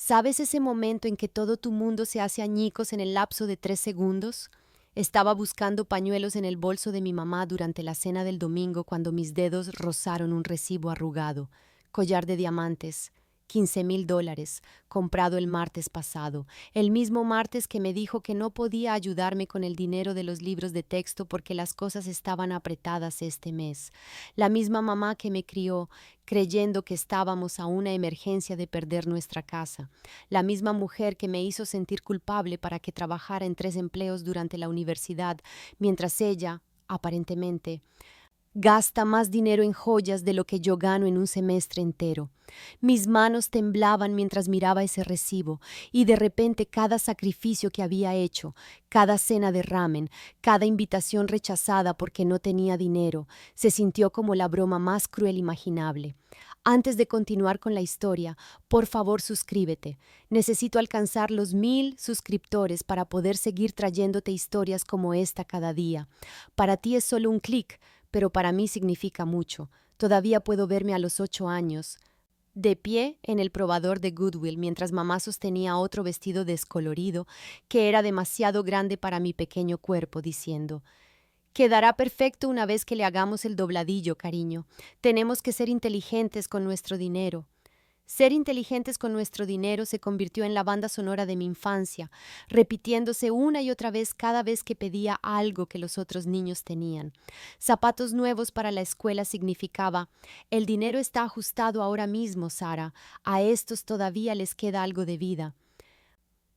¿Sabes ese momento en que todo tu mundo se hace añicos en el lapso de 3 segundos? Estaba buscando pañuelos en el bolso de mi mamá durante la cena del domingo cuando mis dedos rozaron un recibo arrugado. Collar de diamantes. $15,000, comprado el martes pasado, el mismo martes que me dijo que no podía ayudarme con el dinero de los libros de texto porque las cosas estaban apretadas este mes. La misma mamá que me crió, creyendo que estábamos a una emergencia de perder nuestra casa. La misma mujer que me hizo sentir culpable para que trabajara en 3 empleos durante la universidad, mientras ella, aparentemente, gasta más dinero en joyas de lo que yo gano en un semestre entero. Mis manos temblaban mientras miraba ese recibo, y de repente cada sacrificio que había hecho, cada cena de ramen, cada invitación rechazada porque no tenía dinero, se sintió como la broma más cruel imaginable. Antes de continuar con la historia, por favor suscríbete. Necesito alcanzar los 1,000 suscriptores para poder seguir trayéndote historias como esta cada día. Para ti es solo un clic, pero para mí significa mucho. Todavía puedo verme a los 8 años, de pie en el probador de Goodwill mientras mamá sostenía otro vestido descolorido que era demasiado grande para mi pequeño cuerpo, diciendo: «Quedará perfecto una vez que le hagamos el dobladillo, cariño. Tenemos que ser inteligentes con nuestro dinero». Ser inteligentes con nuestro dinero se convirtió en la banda sonora de mi infancia, repitiéndose una y otra vez cada vez que pedía algo que los otros niños tenían. Zapatos nuevos para la escuela significaba: el dinero está ajustado ahora mismo, Sara. A estos todavía les queda algo de vida.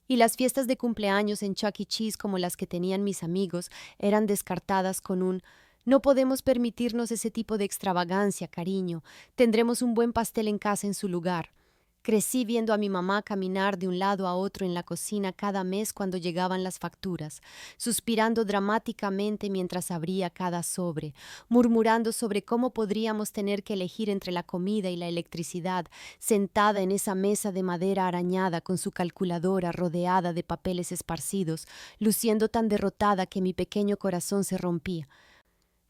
Y las fiestas de cumpleaños en Chuck E. Cheese como las que tenían mis amigos eran descartadas con un: «No podemos permitirnos ese tipo de extravagancia, cariño. Tendremos un buen pastel en casa en su lugar». Crecí viendo a mi mamá caminar de un lado a otro en la cocina cada mes cuando llegaban las facturas, suspirando dramáticamente mientras abría cada sobre, murmurando sobre cómo podríamos tener que elegir entre la comida y la electricidad, sentada en esa mesa de madera arañada con su calculadora rodeada de papeles esparcidos, luciendo tan derrotada que mi pequeño corazón se rompía.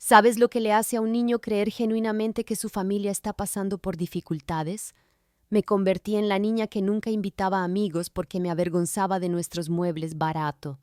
¿Sabes lo que le hace a un niño creer genuinamente que su familia está pasando por dificultades? Me convertí en la niña que nunca invitaba amigos porque me avergonzaba de nuestros muebles baratos.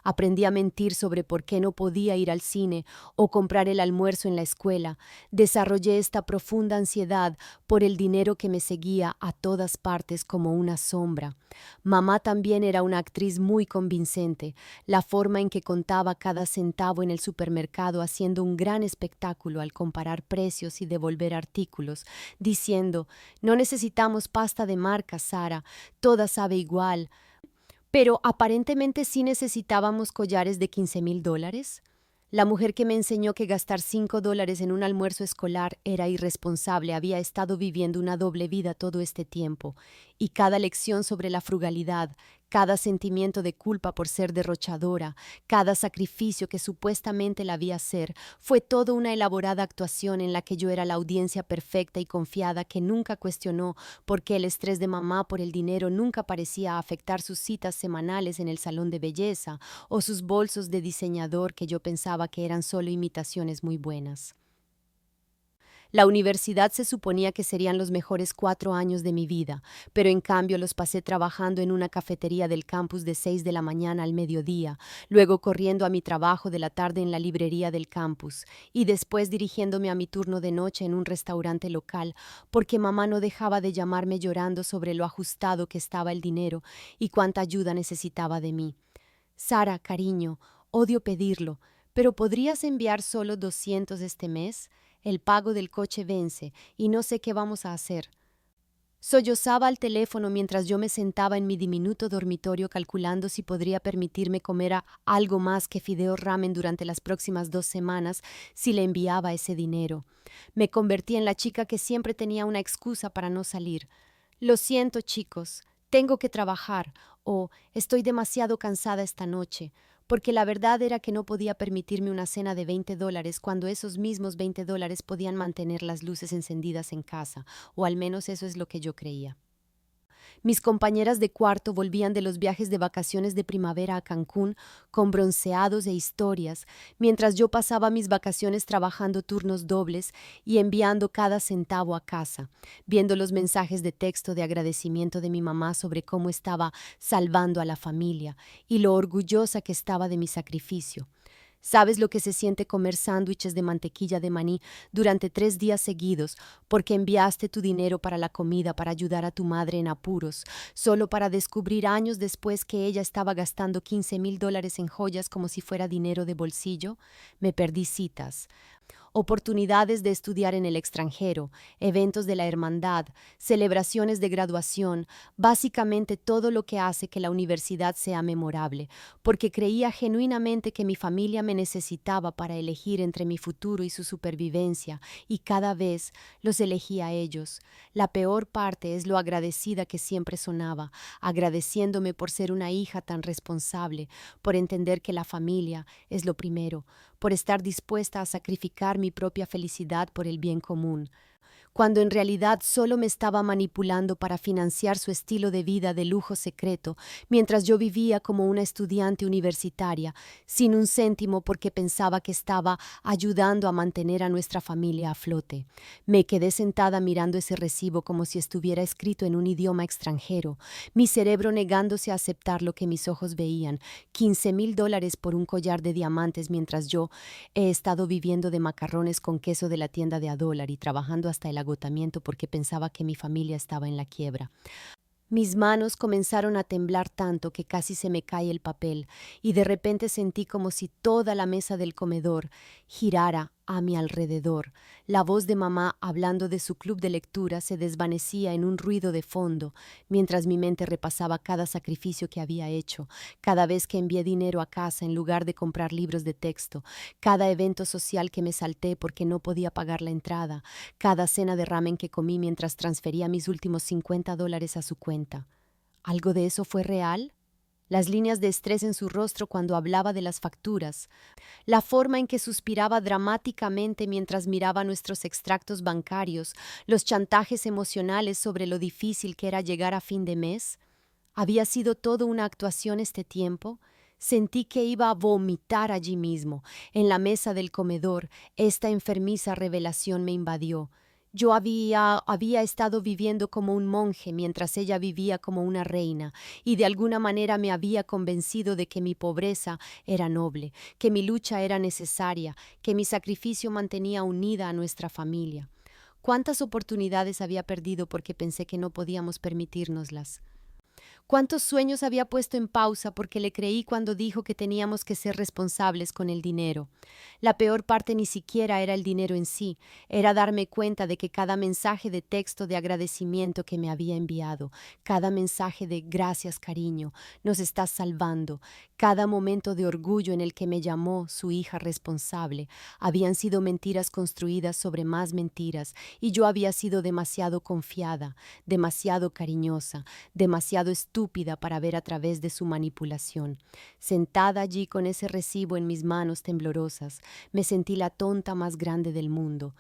Aprendí a mentir sobre por qué no podía ir al cine o comprar el almuerzo en la escuela. Desarrollé esta profunda ansiedad por el dinero que me seguía a todas partes como una sombra. Mamá también era una actriz muy convincente. La forma en que contaba cada centavo en el supermercado haciendo un gran espectáculo al comparar precios y devolver artículos, diciendo: «No necesitamos pasta de marca, Sara, toda sabe igual». Pero aparentemente sí necesitábamos collares de $15,000. La mujer que me enseñó que gastar $5 en un almuerzo escolar era irresponsable había estado viviendo una doble vida todo este tiempo, y cada lección sobre la frugalidad, cada sentimiento de culpa por ser derrochadora, cada sacrificio que supuestamente la vi hacer, fue toda una elaborada actuación en la que yo era la audiencia perfecta y confiada que nunca cuestionó por qué el estrés de mamá por el dinero nunca parecía afectar sus citas semanales en el salón de belleza o sus bolsos de diseñador que yo pensaba que eran solo imitaciones muy buenas. La universidad se suponía que serían los mejores 4 años de mi vida, pero en cambio los pasé trabajando en una cafetería del campus de 6 de la mañana al mediodía, luego corriendo a mi trabajo de la tarde en la librería del campus y después dirigiéndome a mi turno de noche en un restaurante local, porque mamá no dejaba de llamarme llorando sobre lo ajustado que estaba el dinero y cuánta ayuda necesitaba de mí. «Sara, cariño, odio pedirlo, pero ¿podrías enviar solo 200 este mes? El pago del coche vence y no sé qué vamos a hacer». Sollozaba al teléfono mientras yo me sentaba en mi diminuto dormitorio calculando si podría permitirme comer algo más que fideos ramen durante las próximas 2 semanas si le enviaba ese dinero. Me convertí en la chica que siempre tenía una excusa para no salir. «Lo siento, chicos, tengo que trabajar» o «estoy demasiado cansada esta noche», porque la verdad era que no podía permitirme una cena de $20 cuando esos mismos $20 podían mantener las luces encendidas en casa, o al menos eso es lo que yo creía. Mis compañeras de cuarto volvían de los viajes de vacaciones de primavera a Cancún con bronceados e historias, mientras yo pasaba mis vacaciones trabajando turnos dobles y enviando cada centavo a casa, viendo los mensajes de texto de agradecimiento de mi mamá sobre cómo estaba salvando a la familia y lo orgullosa que estaba de mi sacrificio. ¿Sabes lo que se siente comer sándwiches de mantequilla de maní durante 3 días seguidos porque enviaste tu dinero para la comida para ayudar a tu madre en apuros, solo para descubrir años después que ella estaba gastando $15,000 en joyas como si fuera dinero de bolsillo? Me perdí citas, oportunidades de estudiar en el extranjero, eventos de la hermandad, celebraciones de graduación, básicamente todo lo que hace que la universidad sea memorable, porque creía genuinamente que mi familia me necesitaba para elegir entre mi futuro y su supervivencia, y cada vez los elegí a ellos. La peor parte es lo agradecida que siempre sonaba, agradeciéndome por ser una hija tan responsable, por entender que la familia es lo primero, por estar dispuesta a sacrificar mi propia felicidad por el bien común, cuando en realidad solo me estaba manipulando para financiar su estilo de vida de lujo secreto, mientras yo vivía como una estudiante universitaria, sin un céntimo porque pensaba que estaba ayudando a mantener a nuestra familia a flote. Me quedé sentada mirando ese recibo como si estuviera escrito en un idioma extranjero, mi cerebro negándose a aceptar lo que mis ojos veían, $15,000 por un collar de diamantes mientras yo he estado viviendo de macarrones con queso de la tienda de $1 y trabajando hasta el agotamiento porque pensaba que mi familia estaba en la quiebra. Mis manos comenzaron a temblar tanto que casi se me cae el papel, y de repente sentí como si toda la mesa del comedor girara a mi alrededor. La voz de mamá hablando de su club de lectura se desvanecía en un ruido de fondo, mientras mi mente repasaba cada sacrificio que había hecho, cada vez que envié dinero a casa en lugar de comprar libros de texto, cada evento social que me salté porque no podía pagar la entrada, cada cena de ramen que comí mientras transfería mis últimos $50 a su cuenta. ¿Algo de eso fue real? Las líneas de estrés en su rostro cuando hablaba de las facturas, la forma en que suspiraba dramáticamente mientras miraba nuestros extractos bancarios, los chantajes emocionales sobre lo difícil que era llegar a fin de mes. ¿Había sido todo una actuación este tiempo? Sentí que iba a vomitar allí mismo, en la mesa del comedor. Esta enfermiza revelación me invadió. Yo había estado viviendo como un monje mientras ella vivía como una reina, y de alguna manera me había convencido de que mi pobreza era noble, que mi lucha era necesaria, que mi sacrificio mantenía unida a nuestra familia. ¿Cuántas oportunidades había perdido porque pensé que no podíamos permitírnoslas? ¿Cuántos sueños había puesto en pausa porque le creí cuando dijo que teníamos que ser responsables con el dinero? La peor parte ni siquiera era el dinero en sí, era darme cuenta de que cada mensaje de texto de agradecimiento que me había enviado, cada mensaje de gracias cariño, nos estás salvando, cada momento de orgullo en el que me llamó su hija responsable, habían sido mentiras construidas sobre más mentiras, y yo había sido demasiado confiada, demasiado cariñosa, demasiado estúpida para ver a través de su manipulación. Sentada allí con ese recibo en mis manos temblorosas, me sentí la tonta más grande del mundo.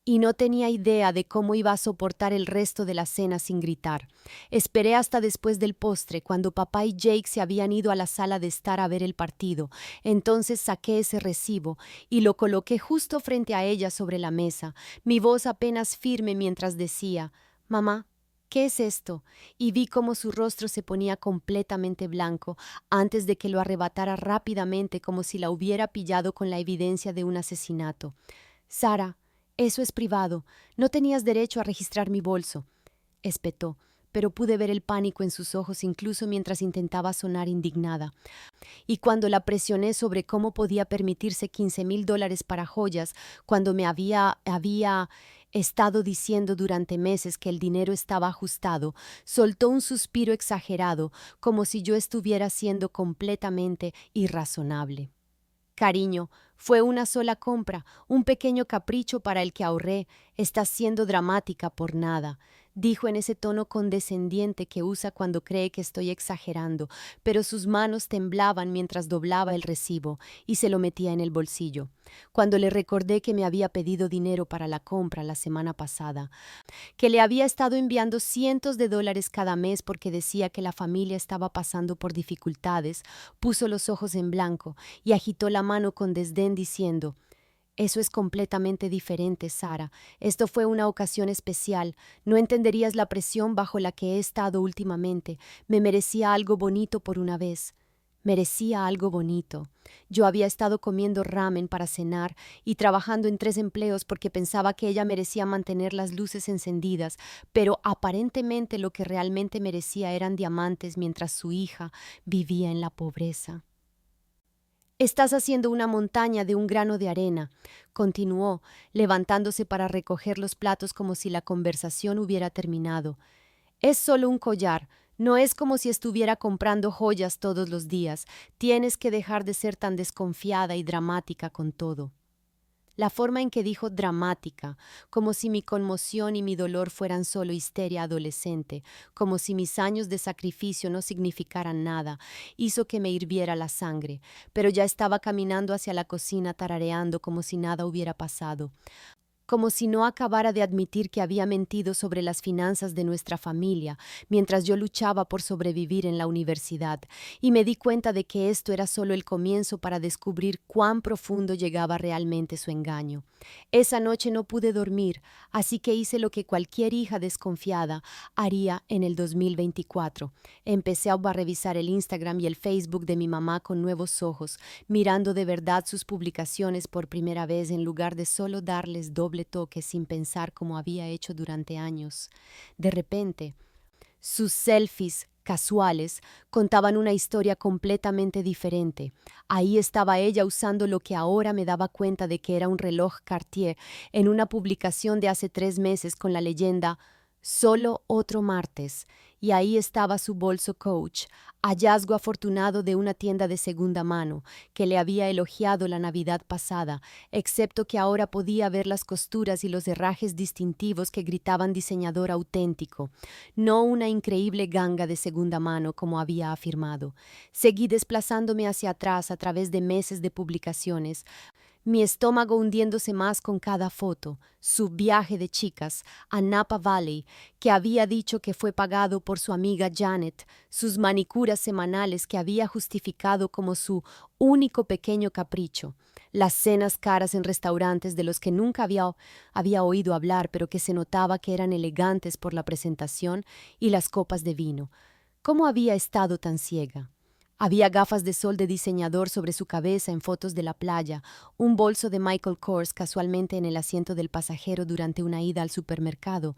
Y no tenía idea de cómo iba a soportar el resto de la cena sin gritar. Esperé hasta después del postre, cuando papá y Jake se habían ido a la sala de estar a ver el partido. Entonces saqué ese recibo y lo coloqué justo frente a ella sobre la mesa, mi voz apenas firme mientras decía: «Mamá, ¿qué es esto?», y vi cómo su rostro se ponía completamente blanco antes de que lo arrebatara rápidamente como si la hubiera pillado con la evidencia de un asesinato. «Sara, eso es privado. No tenías derecho a registrar mi bolso», espetó, pero pude ver el pánico en sus ojos incluso mientras intentaba sonar indignada. Y cuando la presioné sobre cómo podía permitirse $15,000 para joyas cuando me había estado diciendo durante meses que el dinero estaba ajustado, soltó un suspiro exagerado, como si yo estuviera siendo completamente irrazonable. «Cariño, fue una sola compra, un pequeño capricho para el que ahorré. Estás siendo dramática por nada. dijo en ese tono condescendiente que usa cuando cree que estoy exagerando, pero sus manos temblaban mientras doblaba el recibo y se lo metía en el bolsillo. Cuando le recordé que me había pedido dinero para la compra la semana pasada, que le había estado enviando cientos de dólares cada mes porque decía que la familia estaba pasando por dificultades, puso los ojos en blanco y agitó la mano con desdén diciendo: «Eso es completamente diferente, Sara. Esto fue una ocasión especial. No entenderías la presión bajo la que he estado últimamente. Me merecía algo bonito por una vez». Merecía algo bonito. Yo había estado comiendo ramen para cenar y trabajando en 3 empleos porque pensaba que ella merecía mantener las luces encendidas, pero aparentemente lo que realmente merecía eran diamantes mientras su hija vivía en la pobreza. «Estás haciendo una montaña de un grano de arena», continuó, levantándose para recoger los platos como si la conversación hubiera terminado. «Es solo un collar. No es como si estuviera comprando joyas todos los días. Tienes que dejar de ser tan desconfiada y dramática con todo». La forma en que dijo dramática, como si mi conmoción y mi dolor fueran solo histeria adolescente, como si mis años de sacrificio no significaran nada, hizo que me hirviera la sangre, pero ya estaba caminando hacia la cocina tarareando como si nada hubiera pasado. Como si no acabara de admitir que había mentido sobre las finanzas de nuestra familia mientras yo luchaba por sobrevivir en la universidad, y me di cuenta de que esto era solo el comienzo para descubrir cuán profundo llegaba realmente su engaño. Esa noche no pude dormir, así que hice lo que cualquier hija desconfiada haría en el 2024. Empecé a revisar el Instagram y el Facebook de mi mamá con nuevos ojos, mirando de verdad sus publicaciones por primera vez en lugar de solo darles doble toque sin pensar como había hecho durante años. De repente, sus selfies casuales contaban una historia completamente diferente. Ahí estaba ella usando lo que ahora me daba cuenta de que era un reloj Cartier en una publicación de hace 3 meses con la leyenda «Solo otro martes», y ahí estaba su bolso Coach, hallazgo afortunado de una tienda de segunda mano que le había elogiado la Navidad pasada, excepto que ahora podía ver las costuras y los herrajes distintivos que gritaban diseñador auténtico, no una increíble ganga de segunda mano como había afirmado. Seguí desplazándome hacia atrás a través de meses de publicaciones, mi estómago hundiéndose más con cada foto. Su viaje de chicas a Napa Valley, que había dicho que fue pagado por su amiga Janet, sus manicuras semanales que había justificado como su único pequeño capricho, las cenas caras en restaurantes de los que nunca había oído hablar, pero que se notaba que eran elegantes por la presentación, y las copas de vino. ¿Cómo había estado tan ciega? Había gafas de sol de diseñador sobre su cabeza en fotos de la playa, un bolso de Michael Kors casualmente en el asiento del pasajero durante una ida al supermercado,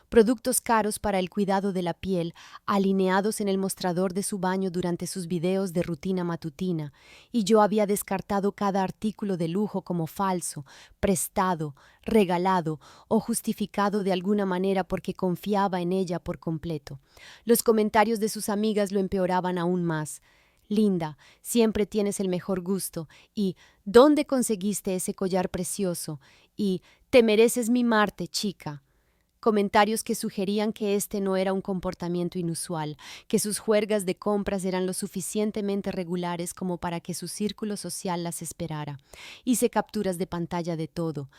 productos caros para el cuidado de la piel alineados en el mostrador de su baño durante sus videos de rutina matutina, y yo había descartado cada artículo de lujo como falso, prestado, regalado o justificado de alguna manera porque confiaba en ella por completo. Los comentarios de sus amigas lo empeoraban aún más. «Linda, siempre tienes el mejor gusto», y «¿Dónde conseguiste ese collar precioso?», y «Te mereces mimarte, chica». Comentarios que sugerían que este no era un comportamiento inusual, que sus juergas de compras eran lo suficientemente regulares como para que su círculo social las esperara. Hice capturas de pantalla de todo,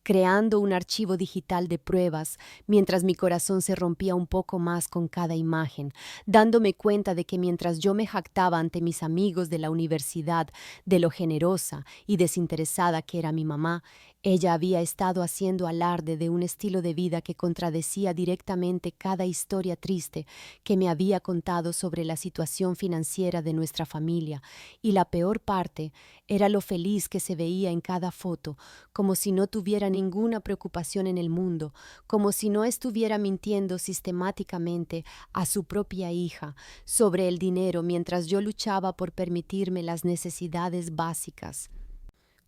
creando un archivo digital de pruebas, mientras mi corazón se rompía un poco más con cada imagen, dándome cuenta de que mientras yo me jactaba ante mis amigos de la universidad de lo generosa y desinteresada que era mi mamá, ella había estado haciendo alarde de un estilo de vida que contradecía directamente cada historia triste que me había contado sobre la situación financiera de nuestra familia, y la peor parte era lo feliz que se veía en cada foto, como si no tuviera ninguna preocupación en el mundo, como si no estuviera mintiendo sistemáticamente a su propia hija sobre el dinero mientras yo luchaba por permitirme las necesidades básicas.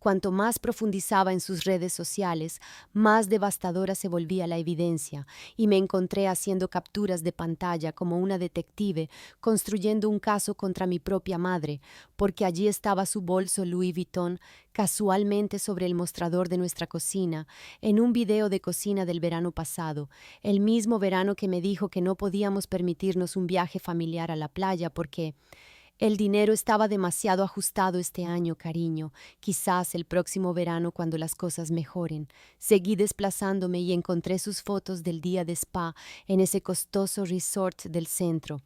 cuanto más profundizaba en sus redes sociales, más devastadora se volvía la evidencia, y me encontré haciendo capturas de pantalla como una detective construyendo un caso contra mi propia madre, porque allí estaba su bolso Louis Vuitton casualmente sobre el mostrador de nuestra cocina, en un video de cocina del verano pasado, el mismo verano que me dijo que no podíamos permitirnos un viaje familiar a la playa porque el dinero estaba demasiado ajustado este año, cariño. Quizás el próximo verano cuando las cosas mejoren. Seguí desplazándome y encontré sus fotos del día de spa en ese costoso resort del centro.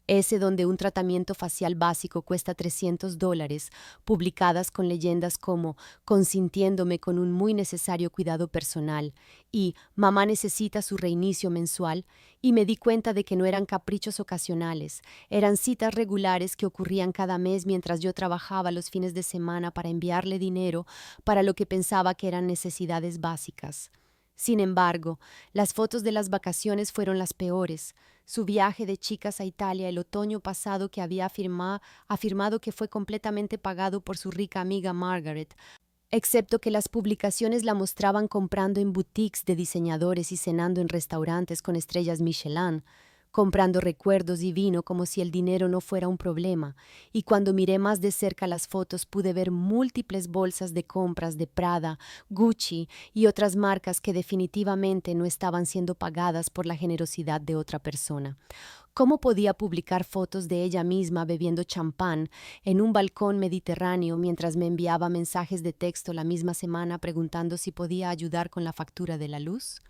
Ese donde un tratamiento facial básico cuesta $300, publicadas con leyendas como consintiéndome con un muy necesario cuidado personal y mamá necesita su reinicio mensual, y me di cuenta de que no eran caprichos ocasionales, eran citas regulares que ocurrían cada mes mientras yo trabajaba los fines de semana para enviarle dinero para lo que pensaba que eran necesidades básicas. Sin embargo, las fotos de las vacaciones fueron las peores. Su viaje de chicas a Italia el otoño pasado que había afirmado que fue completamente pagado por su rica amiga Margaret, excepto que las publicaciones la mostraban comprando en boutiques de diseñadores y cenando en restaurantes con estrellas Michelin, comprando recuerdos y vino como si el dinero no fuera un problema, y cuando miré más de cerca las fotos pude ver múltiples bolsas de compras de Prada, Gucci y otras marcas que definitivamente no estaban siendo pagadas por la generosidad de otra persona. ¿Cómo podía publicar fotos de ella misma bebiendo champán en un balcón mediterráneo mientras me enviaba mensajes de texto la misma semana preguntando si podía ayudar con la factura de la luz?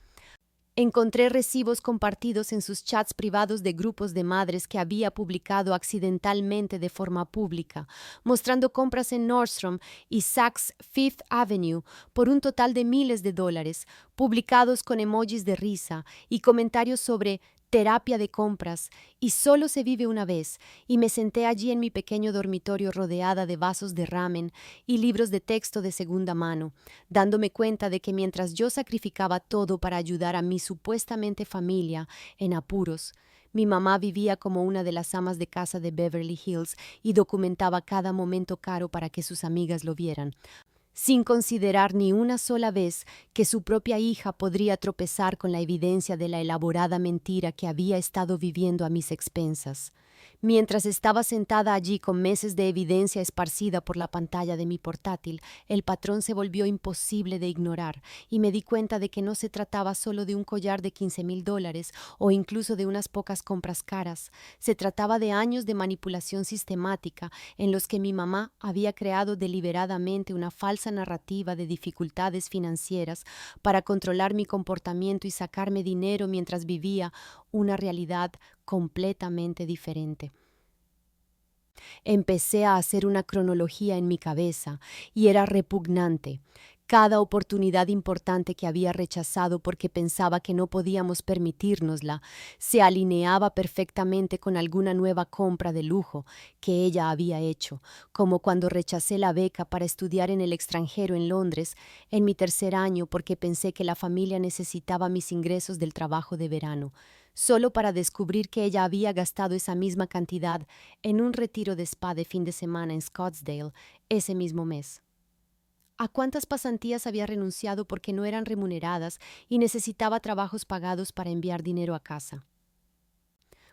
Encontré recibos compartidos en sus chats privados de grupos de madres que había publicado accidentalmente de forma pública, mostrando compras en Nordstrom y Saks Fifth Avenue por un total de miles de dólares, publicados con emojis de risa y comentarios sobre terapia de compras y solo se vive una vez, y me senté allí en mi pequeño dormitorio rodeada de vasos de ramen y libros de texto de segunda mano, dándome cuenta de que mientras yo sacrificaba todo para ayudar a mi supuestamente familia en apuros, mi mamá vivía como una de las amas de casa de Beverly Hills y documentaba cada momento caro para que sus amigas lo vieran, sin considerar ni una sola vez que su propia hija podría tropezar con la evidencia de la elaborada mentira que había estado viviendo a mis expensas. Mientras estaba sentada allí con meses de evidencia esparcida por la pantalla de mi portátil, el patrón se volvió imposible de ignorar y me di cuenta de que no se trataba solo de un collar de $15,000 o incluso de unas pocas compras caras. Se trataba de años de manipulación sistemática en los que mi mamá había creado deliberadamente una falsa narrativa de dificultades financieras para controlar mi comportamiento y sacarme dinero mientras vivía una realidad completamente diferente. Empecé a hacer una cronología en mi cabeza y era repugnante. Cada oportunidad importante que había rechazado porque pensaba que no podíamos permitírnosla se alineaba perfectamente con alguna nueva compra de lujo que ella había hecho, como cuando rechacé la beca para estudiar en el extranjero en Londres en mi tercer año porque pensé que la familia necesitaba mis ingresos del trabajo de verano, solo para descubrir que ella había gastado esa misma cantidad en un retiro de spa de fin de semana en Scottsdale ese mismo mes. ¿A cuántas pasantías había renunciado porque no eran remuneradas y necesitaba trabajos pagados para enviar dinero a casa?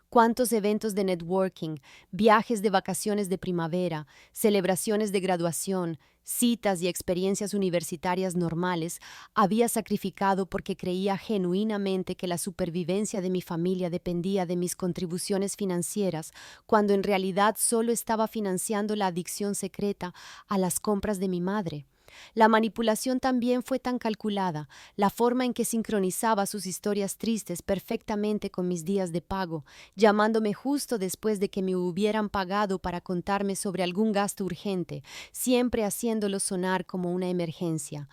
¿Cuántos eventos de networking, viajes de vacaciones de primavera, celebraciones de graduación, citas y experiencias universitarias normales había sacrificado porque creía genuinamente que la supervivencia de mi familia dependía de mis contribuciones financieras, cuando en realidad solo estaba financiando la adicción secreta a las compras de mi madre? La manipulación también fue tan calculada, la forma en que sincronizaba sus historias tristes perfectamente con mis días de pago, llamándome justo después de que me hubieran pagado para contarme sobre algún gasto urgente, siempre haciéndolo sonar como una emergencia,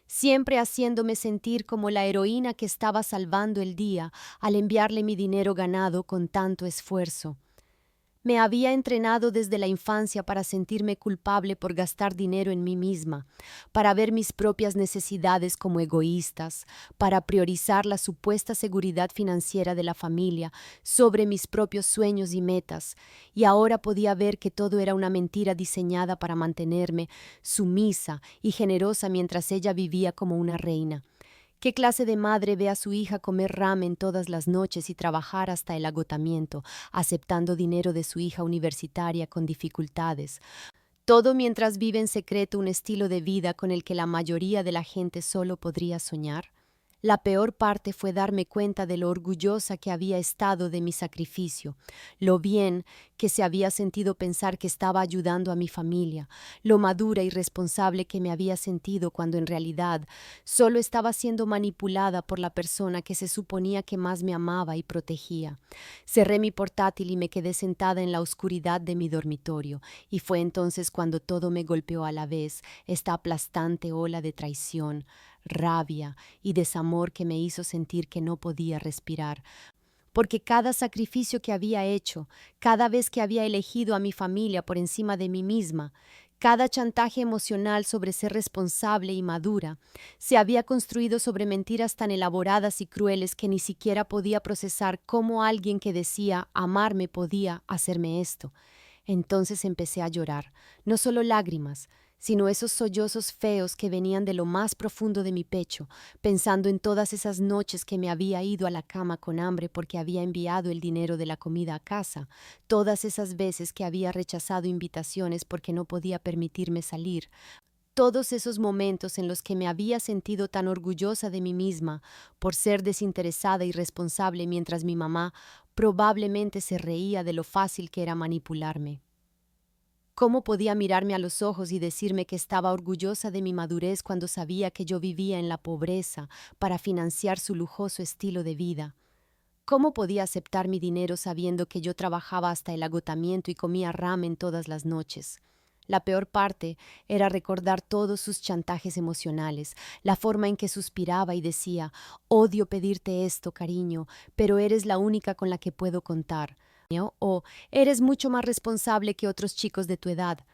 siempre haciéndome sentir como la heroína que estaba salvando el día al enviarle mi dinero ganado con tanto esfuerzo. Me había entrenado desde la infancia para sentirme culpable por gastar dinero en mí misma, para ver mis propias necesidades como egoístas, para priorizar la supuesta seguridad financiera de la familia sobre mis propios sueños y metas, y ahora podía ver que todo era una mentira diseñada para mantenerme sumisa y generosa mientras ella vivía como una reina. ¿Qué clase de madre ve a su hija comer ramen todas las noches y trabajar hasta el agotamiento, aceptando dinero de su hija universitaria con dificultades? Todo mientras vive en secreto un estilo de vida con el que la mayoría de la gente solo podría soñar. La peor parte fue darme cuenta de lo orgullosa que había estado de mi sacrificio, lo bien que se había sentido pensar que estaba ayudando a mi familia, lo madura y responsable que me había sentido cuando en realidad solo estaba siendo manipulada por la persona que se suponía que más me amaba y protegía. Cerré mi portátil y me quedé sentada en la oscuridad de mi dormitorio, y fue entonces cuando todo me golpeó a la vez, esta aplastante ola de traición, rabia y desamor que me hizo sentir que no podía respirar, porque cada sacrificio que había hecho, cada vez que había elegido a mi familia por encima de mí misma, cada chantaje emocional sobre ser responsable y madura, se había construido sobre mentiras tan elaboradas y crueles que ni siquiera podía procesar cómo alguien que decía amarme podía hacerme esto. Entonces empecé a llorar, no solo lágrimas, sino esos sollozos feos que venían de lo más profundo de mi pecho, pensando en todas esas noches que me había ido a la cama con hambre porque había enviado el dinero de la comida a casa, todas esas veces que había rechazado invitaciones porque no podía permitirme salir, todos esos momentos en los que me había sentido tan orgullosa de mí misma por ser desinteresada y responsable mientras mi mamá probablemente se reía de lo fácil que era manipularme. ¿Cómo podía mirarme a los ojos y decirme que estaba orgullosa de mi madurez cuando sabía que yo vivía en la pobreza para financiar su lujoso estilo de vida? ¿Cómo podía aceptar mi dinero sabiendo que yo trabajaba hasta el agotamiento y comía ramen todas las noches? La peor parte era recordar todos sus chantajes emocionales, la forma en que suspiraba y decía: «Odio pedirte esto, cariño, pero eres la única con la que puedo contar», o «Eres mucho más responsable que otros chicos de tu edad»,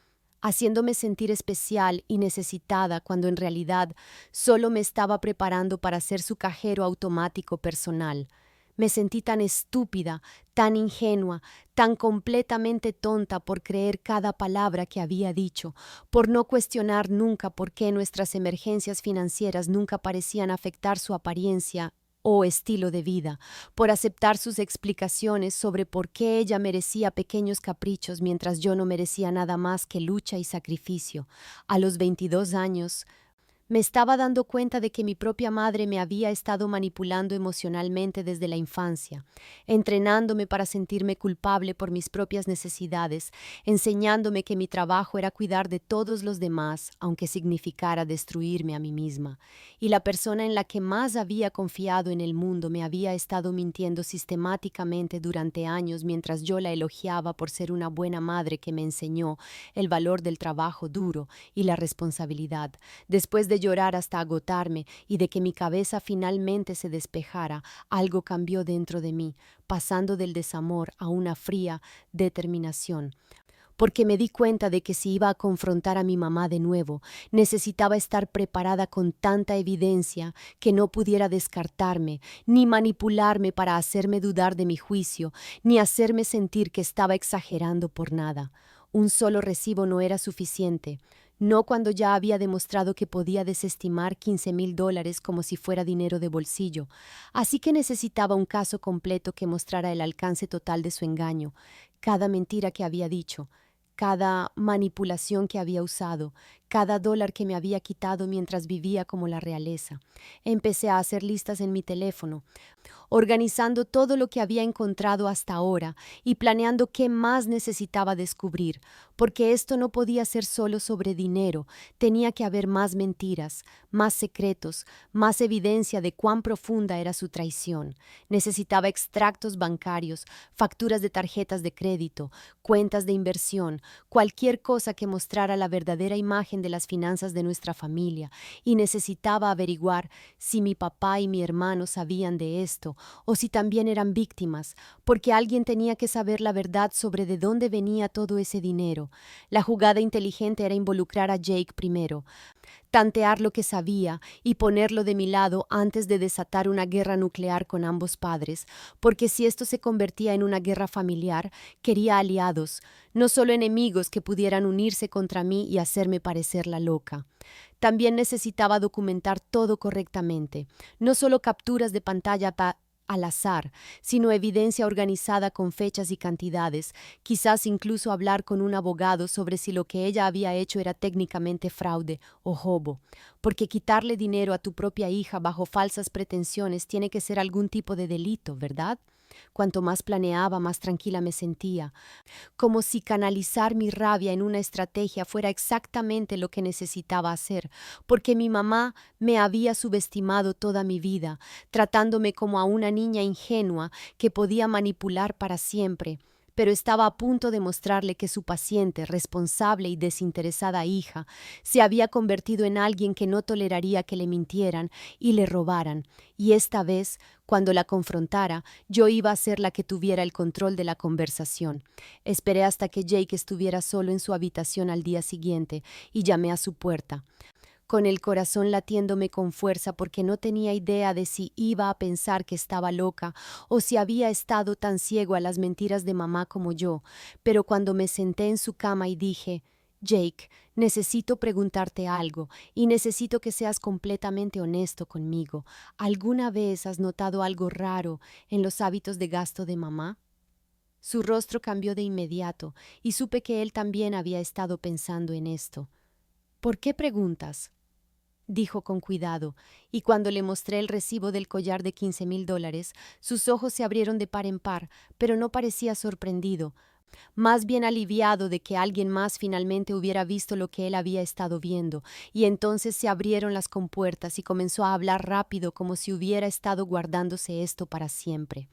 haciéndome sentir especial y necesitada cuando en realidad solo me estaba preparando para ser su cajero automático personal. Me sentí tan estúpida, tan ingenua, tan completamente tonta por creer cada palabra que había dicho, por no cuestionar nunca por qué nuestras emergencias financieras nunca parecían afectar su apariencia o estilo de vida, por aceptar sus explicaciones sobre por qué ella merecía pequeños caprichos mientras yo no merecía nada más que lucha y sacrificio. A los 22 años, me estaba dando cuenta de que mi propia madre me había estado manipulando emocionalmente desde la infancia, entrenándome para sentirme culpable por mis propias necesidades, enseñándome que mi trabajo era cuidar de todos los demás, aunque significara destruirme a mí misma. Y la persona en la que más había confiado en el mundo me había estado mintiendo sistemáticamente durante años mientras yo la elogiaba por ser una buena madre que me enseñó el valor del trabajo duro y la responsabilidad. Después de llorar hasta agotarme y de que mi cabeza finalmente se despejara, algo cambió dentro de mí, pasando del desamor a una fría determinación. Porque me di cuenta de que si iba a confrontar a mi mamá de nuevo, necesitaba estar preparada con tanta evidencia que no pudiera descartarme, ni manipularme para hacerme dudar de mi juicio, ni hacerme sentir que estaba exagerando por nada. Un solo recibo no era suficiente. No cuando ya había demostrado que podía desestimar $15,000 como si fuera dinero de bolsillo. Así que necesitaba un caso completo que mostrara el alcance total de su engaño, cada mentira que había dicho, cada manipulación que había usado, cada dólar que me había quitado mientras vivía como la realeza. Empecé a hacer listas en mi teléfono, organizando todo lo que había encontrado hasta ahora y planeando qué más necesitaba descubrir, porque esto no podía ser solo sobre dinero, tenía que haber más mentiras, más secretos, más evidencia de cuán profunda era su traición. Necesitaba extractos bancarios, facturas de tarjetas de crédito, cuentas de inversión, cualquier cosa que mostrara la verdadera imagen de las finanzas de nuestra familia y necesitaba averiguar si mi papá y mi hermano sabían de esto o si también eran víctimas, porque alguien tenía que saber la verdad sobre de dónde venía todo ese dinero. La jugada inteligente era involucrar a Jake primero, tantear lo que sabía y ponerlo de mi lado antes de desatar una guerra nuclear con ambos padres, porque si esto se convertía en una guerra familiar, quería aliados, no solo enemigos que pudieran unirse contra mí y hacerme parecer la loca. También necesitaba documentar todo correctamente, no solo capturas de pantalla al azar, sino evidencia organizada con fechas y cantidades, quizás incluso hablar con un abogado sobre si lo que ella había hecho era técnicamente fraude o robo, porque quitarle dinero a tu propia hija bajo falsas pretensiones tiene que ser algún tipo de delito, ¿verdad? Cuanto más planeaba, más tranquila me sentía, como si canalizar mi rabia en una estrategia fuera exactamente lo que necesitaba hacer, porque mi mamá me había subestimado toda mi vida, tratándome como a una niña ingenua que podía manipular para siempre. Pero estaba a punto de mostrarle que su paciente, responsable y desinteresada hija se había convertido en alguien que no toleraría que le mintieran y le robaran, y esta vez, cuando la confrontara, yo iba a ser la que tuviera el control de la conversación. Esperé hasta que Jake estuviera solo en su habitación al día siguiente y llamé a su puerta, con el corazón latiéndome con fuerza porque no tenía idea de si iba a pensar que estaba loca o si había estado tan ciego a las mentiras de mamá como yo. Pero cuando me senté en su cama y dije: Jake, necesito preguntarte algo y necesito que seas completamente honesto conmigo. ¿Alguna vez has notado algo raro en los hábitos de gasto de mamá? Su rostro cambió de inmediato y supe que él también había estado pensando en esto. ¿Por qué preguntas?, dijo con cuidado, y cuando le mostré el recibo del collar de $15,000, sus ojos se abrieron de par en par, pero no parecía sorprendido, más bien aliviado de que alguien más finalmente hubiera visto lo que él había estado viendo, y entonces se abrieron las compuertas y comenzó a hablar rápido como si hubiera estado guardándose esto para siempre.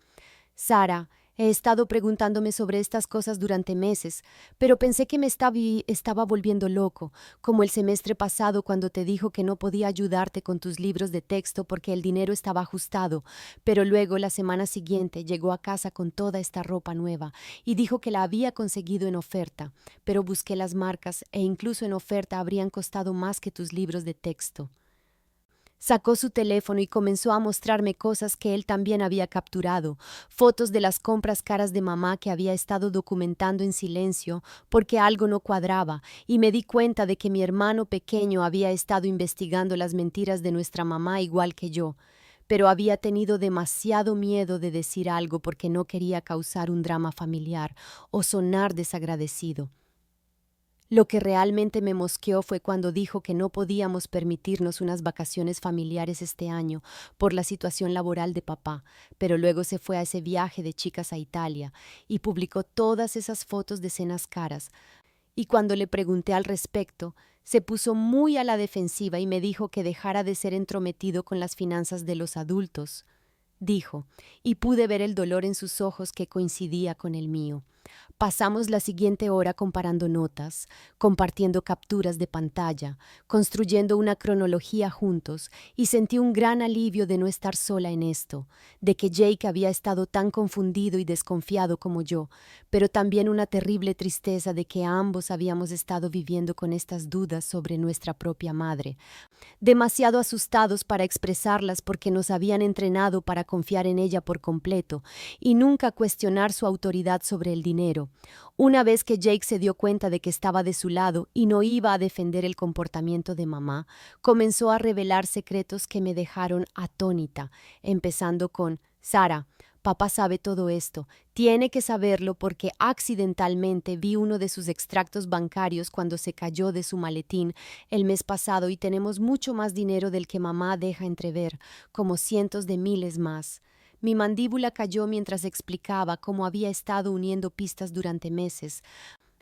Sara, he estado preguntándome sobre estas cosas durante meses, pero pensé que me estaba volviendo loco, como el semestre pasado cuando te dijo que no podía ayudarte con tus libros de texto porque el dinero estaba ajustado, pero luego la semana siguiente llegó a casa con toda esta ropa nueva y dijo que la había conseguido en oferta, pero busqué las marcas e incluso en oferta habrían costado más que tus libros de texto. Sacó su teléfono y comenzó a mostrarme cosas que él también había capturado, fotos de las compras caras de mamá que había estado documentando en silencio porque algo no cuadraba, y me di cuenta de que mi hermano pequeño había estado investigando las mentiras de nuestra mamá igual que yo, pero había tenido demasiado miedo de decir algo porque no quería causar un drama familiar o sonar desagradecido. Lo que realmente me mosqueó fue cuando dijo que no podíamos permitirnos unas vacaciones familiares este año por la situación laboral de papá, pero luego se fue a ese viaje de chicas a Italia y publicó todas esas fotos de cenas caras. Y cuando le pregunté al respecto, se puso muy a la defensiva y me dijo que dejara de ser entrometido con las finanzas de los adultos, dijo, y pude ver el dolor en sus ojos que coincidía con el mío. Pasamos la siguiente hora comparando notas, compartiendo capturas de pantalla, construyendo una cronología juntos, y sentí un gran alivio de no estar sola en esto, de que Jake había estado tan confundido y desconfiado como yo, pero también una terrible tristeza de que ambos habíamos estado viviendo con estas dudas sobre nuestra propia madre, demasiado asustados para expresarlas porque nos habían entrenado para confiar en ella por completo y nunca cuestionar su autoridad sobre el dinero. Una vez que Jake se dio cuenta de que estaba de su lado y no iba a defender el comportamiento de mamá, comenzó a revelar secretos que me dejaron atónita, empezando con: Sara, papá sabe todo esto. Tiene que saberlo porque accidentalmente vi uno de sus extractos bancarios cuando se cayó de su maletín el mes pasado y tenemos mucho más dinero del que mamá deja entrever, como cientos de miles más. Mi mandíbula cayó mientras explicaba cómo había estado uniendo pistas durante meses,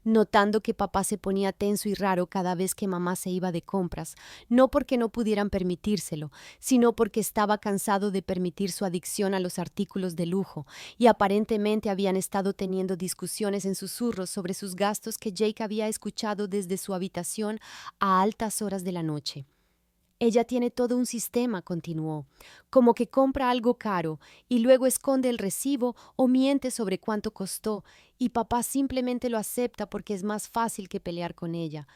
notando que papá se ponía tenso y raro cada vez que mamá se iba de compras, no porque no pudieran permitírselo, sino porque estaba cansado de permitir su adicción a los artículos de lujo, y aparentemente habían estado teniendo discusiones en susurros sobre sus gastos que Jake había escuchado desde su habitación a altas horas de la noche. Ella tiene todo un sistema, continuó, como que compra algo caro y luego esconde el recibo o miente sobre cuánto costó, y papá simplemente lo acepta porque es más fácil que pelear con ella.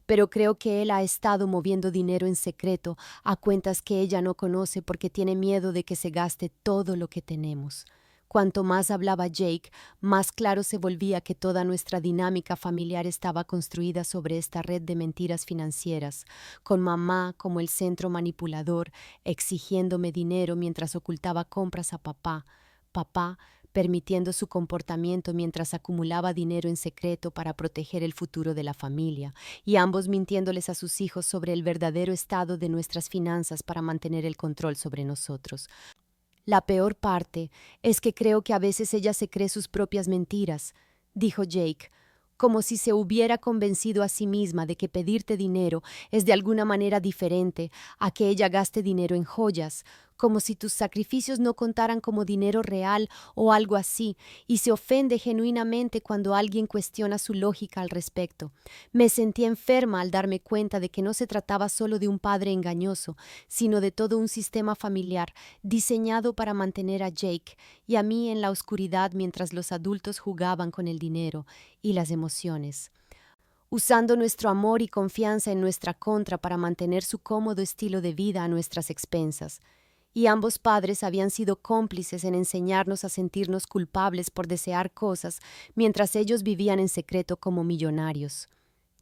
Pero creo que él ha estado moviendo dinero en secreto a cuentas que ella no conoce porque tiene miedo de que se gaste todo lo que tenemos. Cuanto más hablaba Jake, más claro se volvía que toda nuestra dinámica familiar estaba construida sobre esta red de mentiras financieras, con mamá como el centro manipulador, exigiéndome dinero mientras ocultaba compras a papá permitiendo su comportamiento mientras acumulaba dinero en secreto para proteger el futuro de la familia, y ambos mintiéndoles a sus hijos sobre el verdadero estado de nuestras finanzas para mantener el control sobre nosotros. La peor parte es que creo que a veces ella se cree sus propias mentiras, dijo Jake, como si se hubiera convencido a sí misma de que pedirte dinero es de alguna manera diferente a que ella gaste dinero en joyas, como si tus sacrificios no contaran como dinero real o algo así, y se ofende genuinamente cuando alguien cuestiona su lógica al respecto. Me sentí enferma al darme cuenta de que no se trataba solo de un padre engañoso, sino de todo un sistema familiar diseñado para mantener a Jake y a mí en la oscuridad mientras los adultos jugaban con el dinero y las emociones, usando nuestro amor y confianza en nuestra contra para mantener su cómodo estilo de vida a nuestras expensas. Y ambos padres habían sido cómplices en enseñarnos a sentirnos culpables por desear cosas mientras ellos vivían en secreto como millonarios.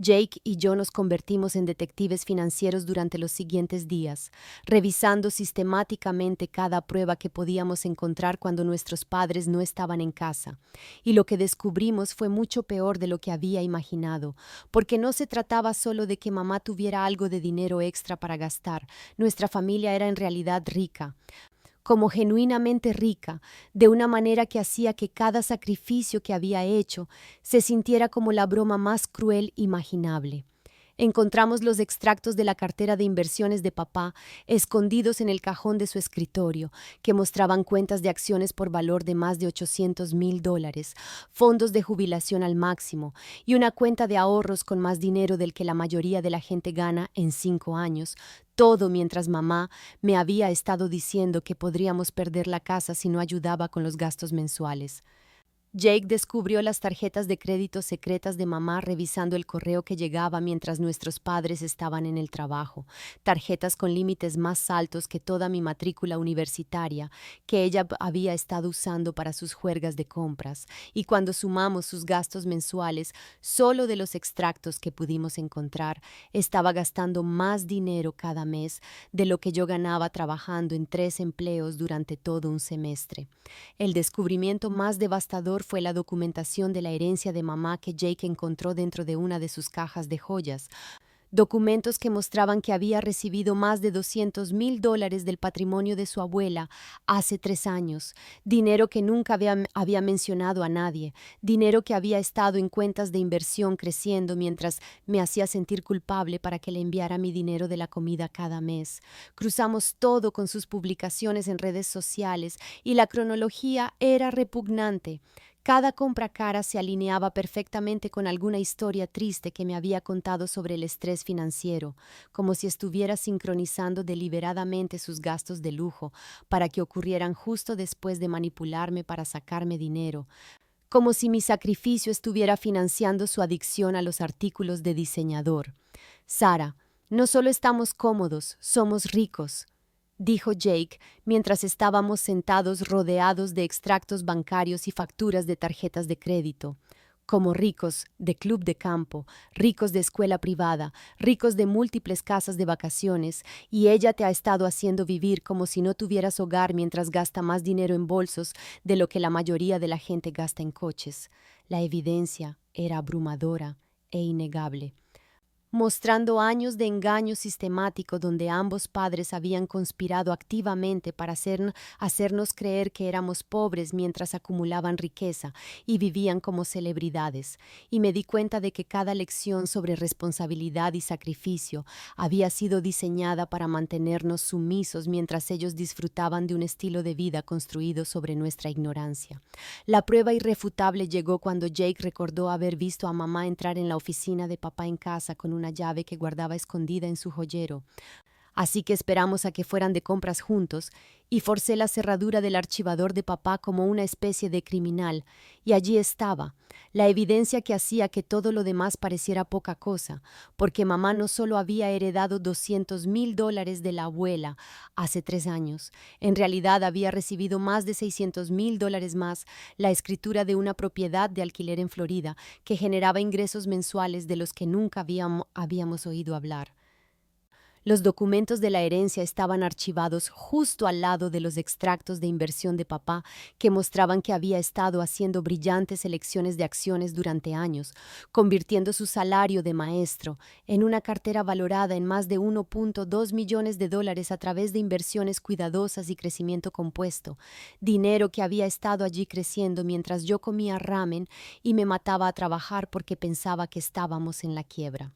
Jake y yo nos convertimos en detectives financieros durante los siguientes días, revisando sistemáticamente cada prueba que podíamos encontrar cuando nuestros padres no estaban en casa. Y lo que descubrimos fue mucho peor de lo que había imaginado, porque no se trataba solo de que mamá tuviera algo de dinero extra para gastar. Nuestra familia era en realidad rica, como genuinamente rica, de una manera que hacía que cada sacrificio que había hecho se sintiera como la broma más cruel imaginable. Encontramos los extractos de la cartera de inversiones de papá escondidos en el cajón de su escritorio, que mostraban cuentas de acciones por valor de más de $800,000, fondos de jubilación al máximo y una cuenta de ahorros con más dinero del que la mayoría de la gente gana en 5 años, todo mientras mamá me había estado diciendo que podríamos perder la casa si no ayudaba con los gastos mensuales. Jake descubrió las tarjetas de crédito secretas de mamá revisando el correo que llegaba mientras nuestros padres estaban en el trabajo, tarjetas con límites más altos que toda mi matrícula universitaria que ella había estado usando para sus juergas de compras, y cuando sumamos sus gastos mensuales, solo de los extractos que pudimos encontrar, estaba gastando más dinero cada mes de lo que yo ganaba trabajando en 3 empleos durante todo un semestre. El descubrimiento más devastador fue la documentación de la herencia de mamá que Jake encontró dentro de una de sus cajas de joyas. Documentos que mostraban que había recibido más de $200,000 del patrimonio de su abuela hace 3 años, dinero que nunca había mencionado a nadie, dinero que había estado en cuentas de inversión creciendo mientras me hacía sentir culpable para que le enviara mi dinero de la comida cada mes. Cruzamos todo con sus publicaciones en redes sociales y la cronología era repugnante. Cada compra cara se alineaba perfectamente con alguna historia triste que me había contado sobre el estrés financiero, como si estuviera sincronizando deliberadamente sus gastos de lujo para que ocurrieran justo después de manipularme para sacarme dinero, como si mi sacrificio estuviera financiando su adicción a los artículos de diseñador. Sara, no solo estamos cómodos, somos ricos, dijo Jake mientras estábamos sentados rodeados de extractos bancarios y facturas de tarjetas de crédito. Como ricos de club de campo, ricos de escuela privada, ricos de múltiples casas de vacaciones, y ella te ha estado haciendo vivir como si no tuvieras hogar mientras gasta más dinero en bolsos de lo que la mayoría de la gente gasta en coches. La evidencia era abrumadora e innegable. mostrando años de engaño sistemático donde ambos padres habían conspirado activamente para hacernos creer que éramos pobres mientras acumulaban riqueza y vivían como celebridades. Y me di cuenta de que cada lección sobre responsabilidad y sacrificio había sido diseñada para mantenernos sumisos mientras ellos disfrutaban de un estilo de vida construido sobre nuestra ignorancia. La prueba irrefutable llegó cuando Jake recordó haber visto a mamá entrar en la oficina de papá en casa con una llave que guardaba escondida en su joyero. Así que esperamos a que fueran de compras juntos y forcé la cerradura del archivador de papá como una especie de criminal, y allí estaba, la evidencia que hacía que todo lo demás pareciera poca cosa, porque mamá no solo había heredado $200,000 de la abuela hace 3 años, en realidad había recibido más de $600,000 más, la escritura de una propiedad de alquiler en Florida que generaba ingresos mensuales de los que nunca habíamos oído hablar. Los documentos de la herencia estaban archivados justo al lado de los extractos de inversión de papá que mostraban que había estado haciendo brillantes elecciones de acciones durante años, convirtiendo su salario de maestro en una cartera valorada en más de $1.2 millones a través de inversiones cuidadosas y crecimiento compuesto, dinero que había estado allí creciendo mientras yo comía ramen y me mataba a trabajar porque pensaba que estábamos en la quiebra.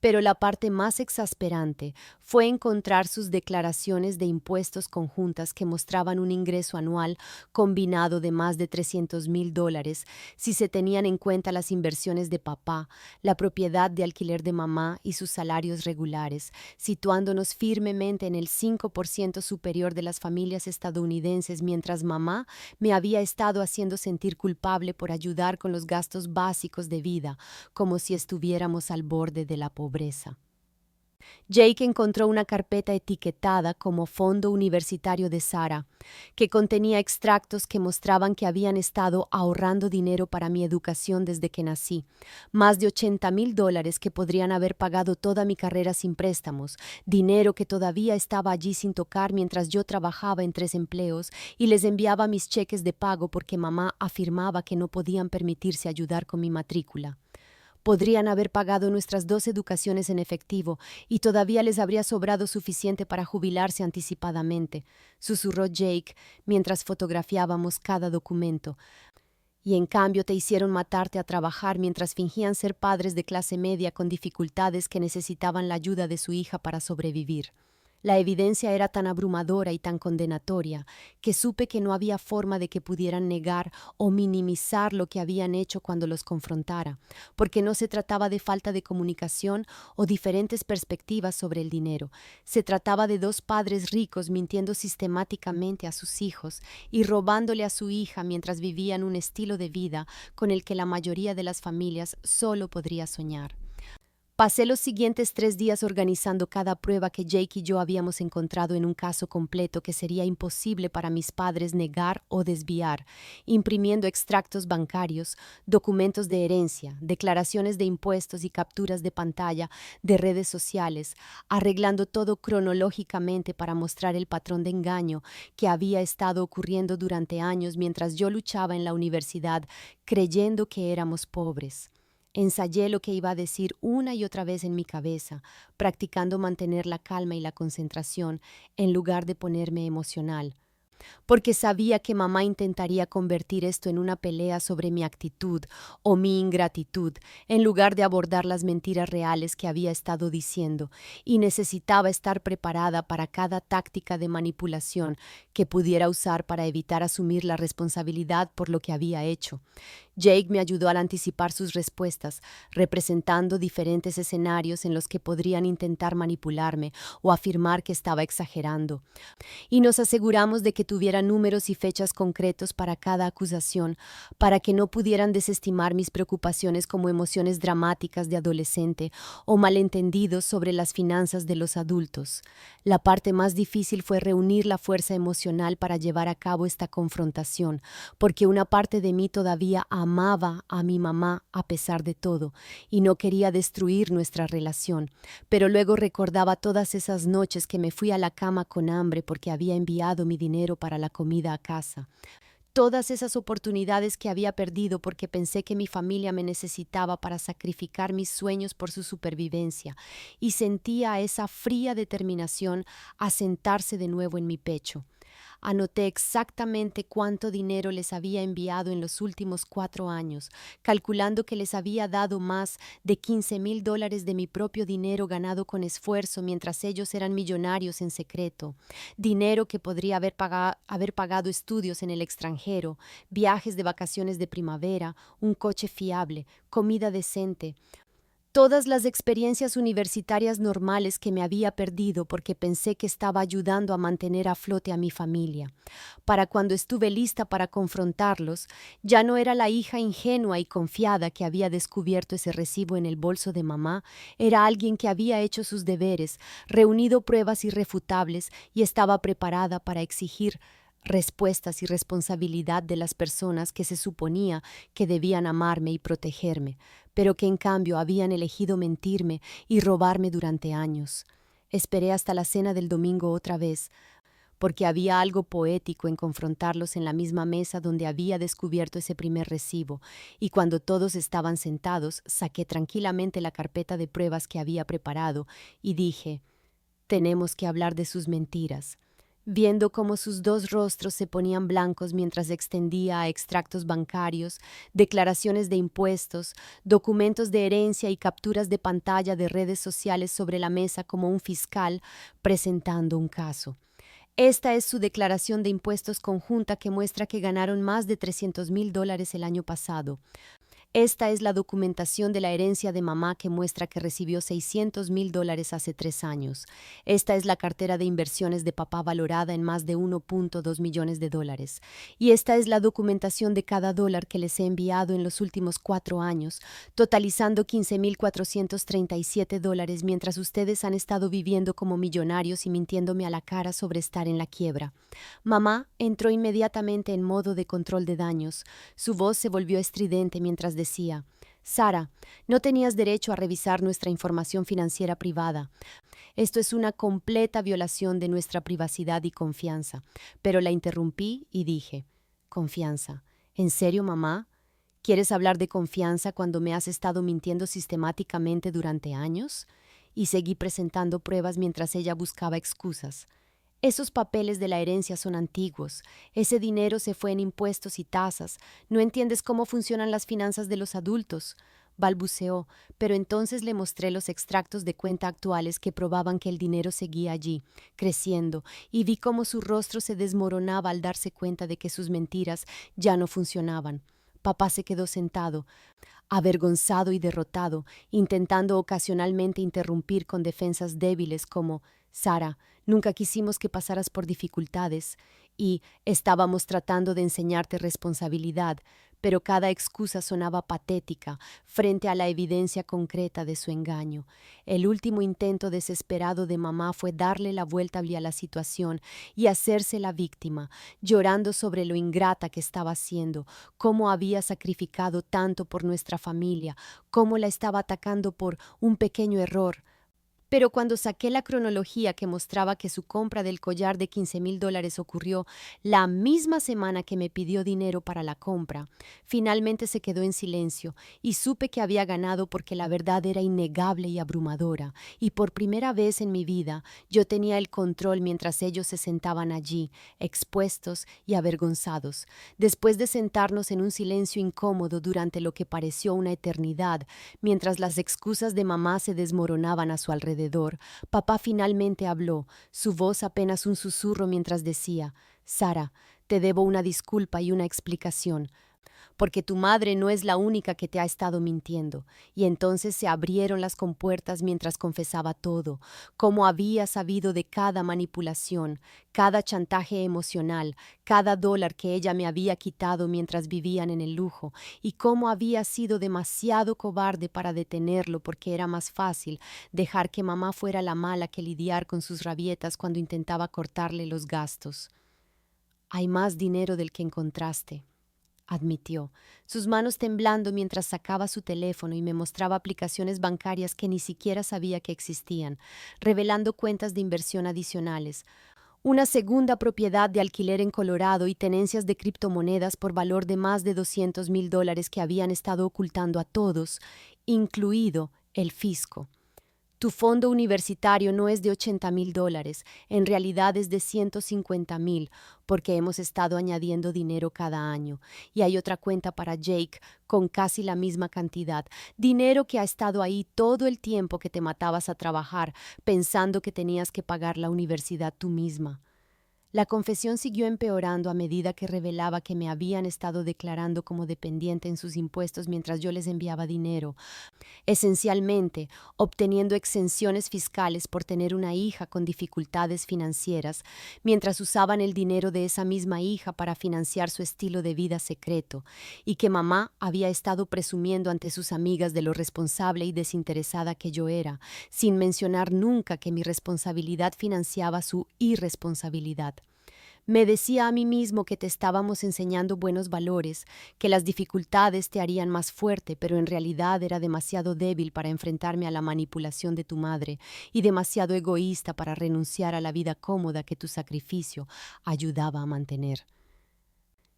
Pero la parte más exasperante fue encontrar sus declaraciones de impuestos conjuntas que mostraban un ingreso anual combinado de más de $300,000 si se tenían en cuenta las inversiones de papá, la propiedad de alquiler de mamá y sus salarios regulares, situándonos firmemente en el 5% superior de las familias estadounidenses, mientras mamá me había estado haciendo sentir culpable por ayudar con los gastos básicos de vida, como si estuviéramos al borde de la pobreza. Jake encontró una carpeta etiquetada como Fondo Universitario de Sarah, que contenía extractos que mostraban que habían estado ahorrando dinero para mi educación desde que nací, más de $80,000 que podrían haber pagado toda mi carrera sin préstamos, dinero que todavía estaba allí sin tocar mientras yo trabajaba en 3 empleos y les enviaba mis cheques de pago porque mamá afirmaba que no podían permitirse ayudar con mi matrícula. Podrían haber pagado nuestras 2 educaciones en efectivo y todavía les habría sobrado suficiente para jubilarse anticipadamente, susurró Jake mientras fotografiábamos cada documento. Y en cambio te hicieron matarte a trabajar mientras fingían ser padres de clase media con dificultades que necesitaban la ayuda de su hija para sobrevivir. La evidencia era tan abrumadora y tan condenatoria que supe que no había forma de que pudieran negar o minimizar lo que habían hecho cuando los confrontara, porque no se trataba de falta de comunicación o diferentes perspectivas sobre el dinero. Se trataba de 2 padres ricos mintiendo sistemáticamente a sus hijos y robándole a su hija mientras vivían un estilo de vida con el que la mayoría de las familias solo podría soñar. Pasé los siguientes 3 días organizando cada prueba que Jake y yo habíamos encontrado en un caso completo que sería imposible para mis padres negar o desviar, imprimiendo extractos bancarios, documentos de herencia, declaraciones de impuestos y capturas de pantalla de redes sociales, arreglando todo cronológicamente para mostrar el patrón de engaño que había estado ocurriendo durante años mientras yo luchaba en la universidad creyendo que éramos pobres. Ensayé lo que iba a decir una y otra vez en mi cabeza, practicando mantener la calma y la concentración en lugar de ponerme emocional, porque sabía que mamá intentaría convertir esto en una pelea sobre mi actitud o mi ingratitud, en lugar de abordar las mentiras reales que había estado diciendo, y necesitaba estar preparada para cada táctica de manipulación que pudiera usar para evitar asumir la responsabilidad por lo que había hecho. Jake me ayudó al anticipar sus respuestas, representando diferentes escenarios en los que podrían intentar manipularme o afirmar que estaba exagerando. Y nos aseguramos de que tuviera números y fechas concretos para cada acusación, para que no pudieran desestimar mis preocupaciones como emociones dramáticas de adolescente o malentendidos sobre las finanzas de los adultos. La parte más difícil fue reunir la fuerza emocional para llevar a cabo esta confrontación, porque una parte de mí todavía amaba a mi mamá a pesar de todo y no quería destruir nuestra relación, pero luego recordaba todas esas noches que me fui a la cama con hambre porque había enviado mi dinero para la comida a casa. Todas esas oportunidades que había perdido porque pensé que mi familia me necesitaba para sacrificar mis sueños por su supervivencia, y sentía esa fría determinación asentarse de nuevo en mi pecho. Anoté exactamente cuánto dinero les había enviado en los últimos 4 años, calculando que les había dado más de $15,000 de mi propio dinero ganado con esfuerzo mientras ellos eran millonarios en secreto, dinero que podría haber pagado estudios en el extranjero, viajes de vacaciones de primavera, un coche fiable, comida decente, todas las experiencias universitarias normales que me había perdido porque pensé que estaba ayudando a mantener a flote a mi familia. Para cuando estuve lista para confrontarlos, ya no era la hija ingenua y confiada que había descubierto ese recibo en el bolso de mamá, era alguien que había hecho sus deberes, reunido pruebas irrefutables y estaba preparada para exigir respuestas y responsabilidad de las personas que se suponía que debían amarme y protegerme, pero que en cambio habían elegido mentirme y robarme durante años. Esperé hasta la cena del domingo otra vez, porque había algo poético en confrontarlos en la misma mesa donde había descubierto ese primer recibo, y cuando todos estaban sentados, saqué tranquilamente la carpeta de pruebas que había preparado y dije: «Tenemos que hablar de sus mentiras». Viendo cómo sus dos rostros se ponían blancos mientras extendía a extractos bancarios, declaraciones de impuestos, documentos de herencia y capturas de pantalla de redes sociales sobre la mesa como un fiscal presentando un caso. Esta es su declaración de impuestos conjunta que muestra que ganaron más de $300,000 el año pasado. Esta es la documentación de la herencia de mamá que muestra que recibió $600,000 hace 3 años. Esta es la cartera de inversiones de papá valorada en más de $1.2 millones. Y esta es la documentación de cada dólar que les he enviado en los últimos 4 años, totalizando $15,437 mientras ustedes han estado viviendo como millonarios y mintiéndome a la cara sobre estar en la quiebra. Mamá entró inmediatamente en modo de control de daños. Su voz se volvió estridente mientras decía: «Sara, no tenías derecho a revisar nuestra información financiera privada. Esto es una completa violación de nuestra privacidad y confianza». Pero la interrumpí y dije: «¿Confianza? ¿En serio, mamá? ¿Quieres hablar de confianza cuando me has estado mintiendo sistemáticamente durante años?» Y seguí presentando pruebas mientras ella buscaba excusas. «Esos papeles de la herencia son antiguos. Ese dinero se fue en impuestos y tasas. No entiendes cómo funcionan las finanzas de los adultos», balbuceó, pero entonces le mostré los extractos de cuenta actuales que probaban que el dinero seguía allí, creciendo, y vi cómo su rostro se desmoronaba al darse cuenta de que sus mentiras ya no funcionaban. Papá se quedó sentado, avergonzado y derrotado, intentando ocasionalmente interrumpir con defensas débiles como: «Sara, nunca quisimos que pasaras por dificultades y estábamos tratando de enseñarte responsabilidad», pero cada excusa sonaba patética frente a la evidencia concreta de su engaño. El último intento desesperado de mamá fue darle la vuelta a la situación y hacerse la víctima, llorando sobre lo ingrata que estaba siendo, cómo había sacrificado tanto por nuestra familia, cómo la estaba atacando por un pequeño error. Pero cuando saqué la cronología que mostraba que su compra del collar de $15,000 ocurrió la misma semana que me pidió dinero para la compra, finalmente se quedó en silencio y supe que había ganado porque la verdad era innegable y abrumadora, y por primera vez en mi vida yo tenía el control mientras ellos se sentaban allí, expuestos y avergonzados. Después de sentarnos en un silencio incómodo durante lo que pareció una eternidad, mientras las excusas de mamá se desmoronaban a su alrededor, papá finalmente habló, su voz apenas un susurro mientras decía: «Sara, te debo una disculpa y una explicación, porque tu madre no es la única que te ha estado mintiendo». Y entonces se abrieron las compuertas mientras confesaba todo, cómo había sabido de cada manipulación, cada chantaje emocional, cada dólar que ella me había quitado mientras vivían en el lujo, y cómo había sido demasiado cobarde para detenerlo porque era más fácil dejar que mamá fuera la mala que lidiar con sus rabietas cuando intentaba cortarle los gastos. «Hay más dinero del que encontraste», admitió, sus manos temblando mientras sacaba su teléfono y me mostraba aplicaciones bancarias que ni siquiera sabía que existían, revelando cuentas de inversión adicionales. una segunda propiedad de alquiler en Colorado y tenencias de criptomonedas por valor de más de $200,000 que habían estado ocultando a todos, incluido el fisco. Tu fondo universitario no es de $80,000, en realidad es de $150,000, porque hemos estado añadiendo dinero cada año. Y hay otra cuenta para Jake con casi la misma cantidad, dinero que ha estado ahí todo el tiempo que te matabas a trabajar, pensando que tenías que pagar la universidad tú misma. La confesión siguió empeorando a medida que revelaba que me habían estado declarando como dependiente en sus impuestos mientras yo les enviaba dinero, esencialmente obteniendo exenciones fiscales por tener una hija con dificultades financieras, mientras usaban el dinero de esa misma hija para financiar su estilo de vida secreto, y que mamá había estado presumiendo ante sus amigas de lo responsable y desinteresada que yo era, sin mencionar nunca que mi responsabilidad financiaba su irresponsabilidad. Me decía a mí mismo que te estábamos enseñando buenos valores, que las dificultades te harían más fuerte, pero en realidad era demasiado débil para enfrentarme a la manipulación de tu madre y demasiado egoísta para renunciar a la vida cómoda que tu sacrificio ayudaba a mantener.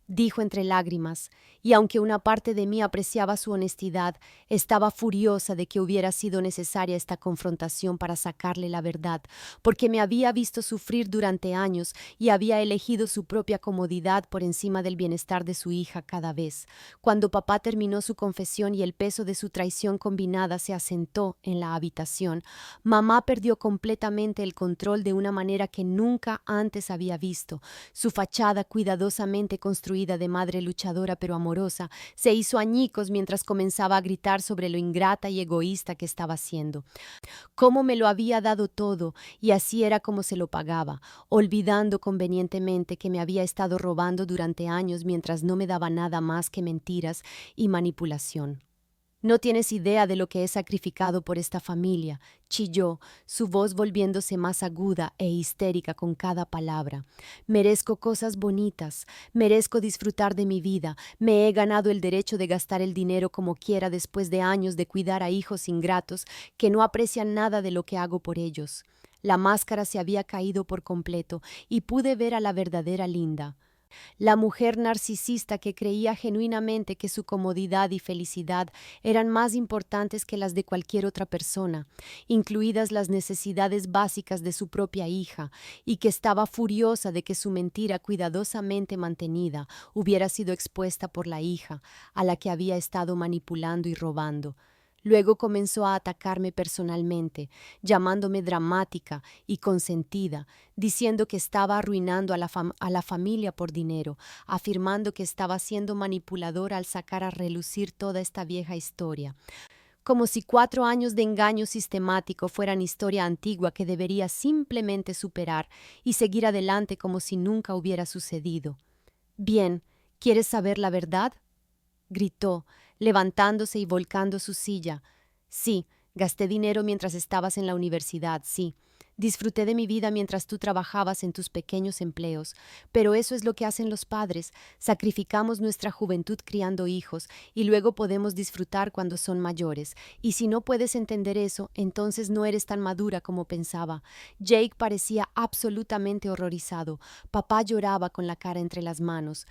Dijo entre lágrimas, y aunque una parte de mí apreciaba su honestidad, estaba furiosa de que hubiera sido necesaria esta confrontación para sacarle la verdad, porque me había visto sufrir durante años y había elegido su propia comodidad por encima del bienestar de su hija cada vez. Cuando papá terminó su confesión y el peso de su traición combinada se asentó en la habitación, mamá perdió completamente el control de una manera que nunca antes había visto. Su fachada cuidadosamente construida de madre luchadora pero amorosa se hizo añicos mientras comenzaba a gritar sobre lo ingrata y egoísta que estaba siendo. Cómo me lo había dado todo, y así era como se lo pagaba, olvidando convenientemente que me había estado robando durante años mientras no me daba nada más que mentiras y manipulación. No tienes idea de lo que he sacrificado por esta familia, chilló, su voz volviéndose más aguda e histérica con cada palabra. Merezco cosas bonitas, merezco disfrutar de mi vida, me he ganado el derecho de gastar el dinero como quiera después de años de cuidar a hijos ingratos que no aprecian nada de lo que hago por ellos. La máscara se había caído por completo y pude ver a la verdadera Linda. La mujer narcisista que creía genuinamente que su comodidad y felicidad eran más importantes que las de cualquier otra persona, incluidas las necesidades básicas de su propia hija, y que estaba furiosa de que su mentira cuidadosamente mantenida hubiera sido expuesta por la hija, a la que había estado manipulando y robando. Luego comenzó a atacarme personalmente, llamándome dramática y consentida, diciendo que estaba arruinando a la familia por dinero, afirmando que estaba siendo manipuladora al sacar a relucir toda esta vieja historia, como si 4 años de engaño sistemático fueran historia antigua que debería simplemente superar y seguir adelante como si nunca hubiera sucedido. «Bien, ¿quieres saber la verdad?», gritó, levantándose y volcando su silla. «Sí, gasté dinero mientras estabas en la universidad, sí. Disfruté de mi vida mientras tú trabajabas en tus pequeños empleos, pero eso es lo que hacen los padres. Sacrificamos nuestra juventud criando hijos y luego podemos disfrutar cuando son mayores. Y si no puedes entender eso, entonces no eres tan madura como pensaba». Jake parecía absolutamente horrorizado. Papá lloraba con la cara entre las manos.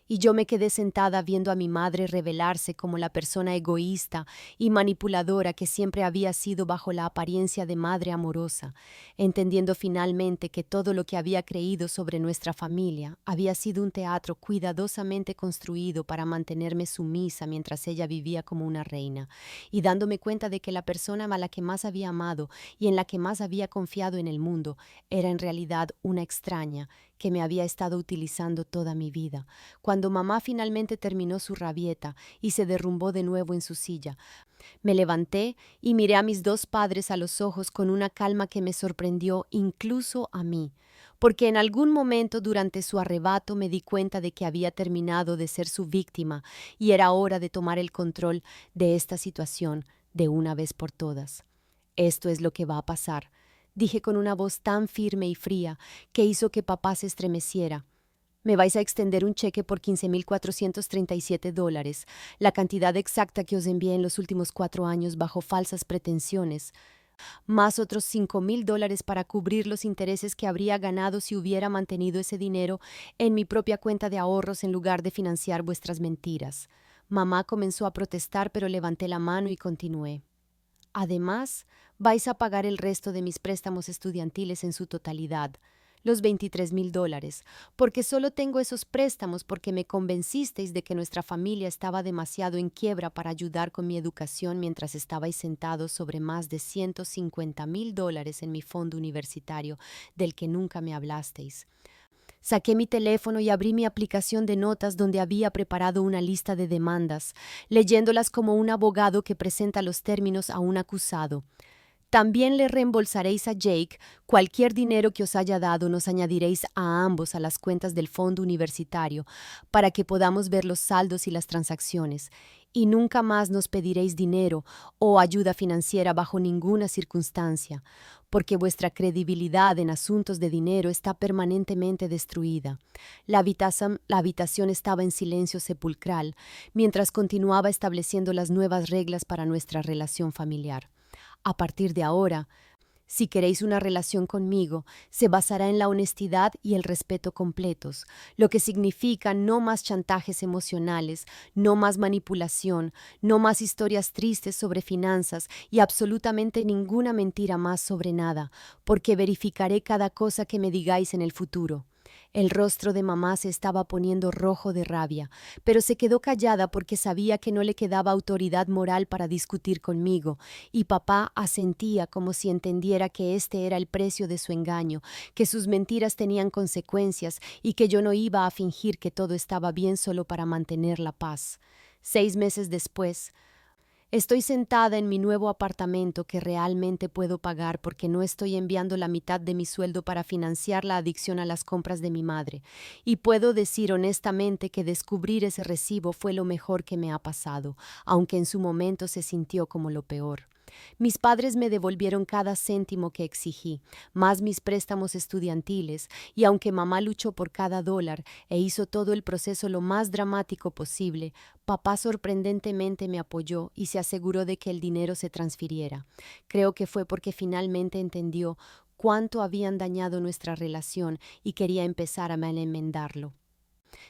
Y yo me quedé sentada viendo a mi madre revelarse como la persona egoísta y manipuladora que siempre había sido bajo la apariencia de madre amorosa, entendiendo finalmente que todo lo que había creído sobre nuestra familia había sido un teatro cuidadosamente construido para mantenerme sumisa mientras ella vivía como una reina, y dándome cuenta de que la persona a la que más había amado y en la que más había confiado en el mundo era en realidad una extraña que me había estado utilizando toda mi vida. Cuando mamá finalmente terminó su rabieta y se derrumbó de nuevo en su silla, me levanté y miré a mis 2 padres a los ojos con una calma que me sorprendió incluso a mí, porque en algún momento durante su arrebato me di cuenta de que había terminado de ser su víctima y era hora de tomar el control de esta situación de una vez por todas. «Esto es lo que va a pasar», dije con una voz tan firme y fría que hizo que papá se estremeciera. «Me vais a extender un cheque por $15,437, la cantidad exacta que os envié en los últimos 4 años bajo falsas pretensiones. más otros $5,000 para cubrir los intereses que habría ganado si hubiera mantenido ese dinero en mi propia cuenta de ahorros en lugar de financiar vuestras mentiras. Mamá comenzó a protestar, pero levanté la mano y continué. Además, vais a pagar el resto de mis préstamos estudiantiles en su totalidad, los $23,000, porque solo tengo esos préstamos porque me convencisteis de que nuestra familia estaba demasiado en quiebra para ayudar con mi educación mientras estabais sentados sobre más de $150,000 en mi fondo universitario, del que nunca me hablasteis. Saqué mi teléfono y abrí mi aplicación de notas donde había preparado una lista de demandas, leyéndolas como un abogado que presenta los términos a un acusado. También le reembolsaréis a Jake cualquier dinero que os haya dado, nos añadiréis a ambos a las cuentas del fondo universitario para que podamos ver los saldos y las transacciones, y nunca más nos pediréis dinero o ayuda financiera bajo ninguna circunstancia, porque vuestra credibilidad en asuntos de dinero está permanentemente destruida. La habitación estaba en silencio sepulcral, mientras continuaba estableciendo las nuevas reglas para nuestra relación familiar. A partir de ahora, si queréis una relación conmigo, se basará en la honestidad y el respeto completos, lo que significa no más chantajes emocionales, no más manipulación, no más historias tristes sobre finanzas y absolutamente ninguna mentira más sobre nada, porque verificaré cada cosa que me digáis en el futuro. El rostro de mamá se estaba poniendo rojo de rabia, pero se quedó callada porque sabía que no le quedaba autoridad moral para discutir conmigo, y papá asentía como si entendiera que este era el precio de su engaño, que sus mentiras tenían consecuencias y que yo no iba a fingir que todo estaba bien solo para mantener la paz. 6 meses después, estoy sentada en mi nuevo apartamento que realmente puedo pagar porque no estoy enviando la mitad de mi sueldo para financiar la adicción a las compras de mi madre, y puedo decir honestamente que descubrir ese recibo fue lo mejor que me ha pasado, aunque en su momento se sintió como lo peor. Mis padres me devolvieron cada céntimo que exigí, más mis préstamos estudiantiles, y aunque mamá luchó por cada dólar e hizo todo el proceso lo más dramático posible, papá sorprendentemente me apoyó y se aseguró de que el dinero se transfiriera. Creo que fue porque finalmente entendió cuánto habían dañado nuestra relación y quería empezar a enmendarlo.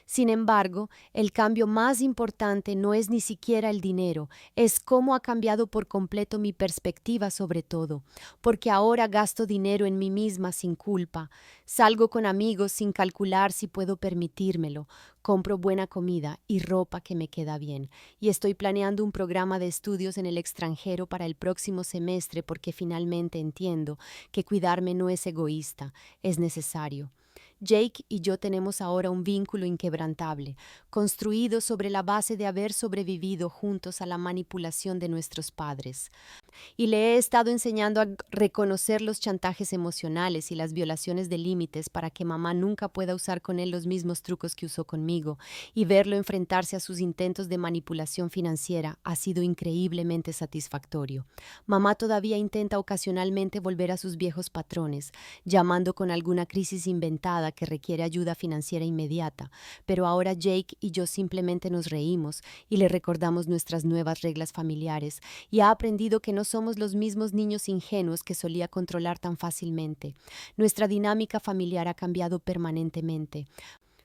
Sin embargo, el cambio más importante no es ni siquiera el dinero, es cómo ha cambiado por completo mi perspectiva sobre todo, porque ahora gasto dinero en mí misma sin culpa, salgo con amigos sin calcular si puedo permitírmelo, compro buena comida y ropa que me queda bien, y estoy planeando un programa de estudios en el extranjero para el próximo semestre porque finalmente entiendo que cuidarme no es egoísta, es necesario. Jake y yo tenemos ahora un vínculo inquebrantable, construido sobre la base de haber sobrevivido juntos a la manipulación de nuestros padres. Y le he estado enseñando a reconocer los chantajes emocionales y las violaciones de límites para que mamá nunca pueda usar con él los mismos trucos que usó conmigo, y verlo enfrentarse a sus intentos de manipulación financiera ha sido increíblemente satisfactorio. Mamá todavía intenta ocasionalmente volver a sus viejos patrones, llamando con alguna crisis inventada que requiere ayuda financiera inmediata, pero ahora Jake y yo simplemente nos reímos y le recordamos nuestras nuevas reglas familiares, y ha aprendido que no somos los mismos niños ingenuos que solía controlar tan fácilmente. Nuestra dinámica familiar ha cambiado permanentemente,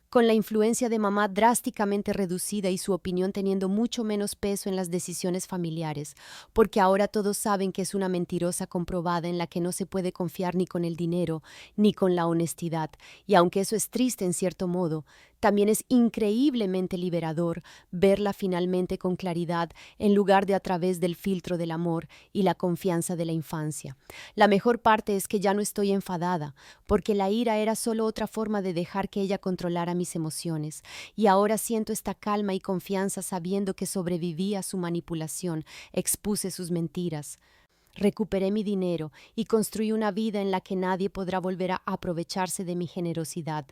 con la influencia de mamá drásticamente reducida y su opinión teniendo mucho menos peso en las decisiones familiares, porque ahora todos saben que es una mentirosa comprobada en la que no se puede confiar ni con el dinero ni con la honestidad, y aunque eso es triste en cierto modo, también es increíblemente liberador verla finalmente con claridad en lugar de a través del filtro del amor y la confianza de la infancia. La mejor parte es que ya no estoy enfadada, porque la ira era solo otra forma de dejar que ella controlara mis emociones, y ahora siento esta calma y confianza sabiendo que sobreviví a su manipulación, expuse sus mentiras. Recuperé mi dinero y construí una vida en la que nadie podrá volver a aprovecharse de mi generosidad.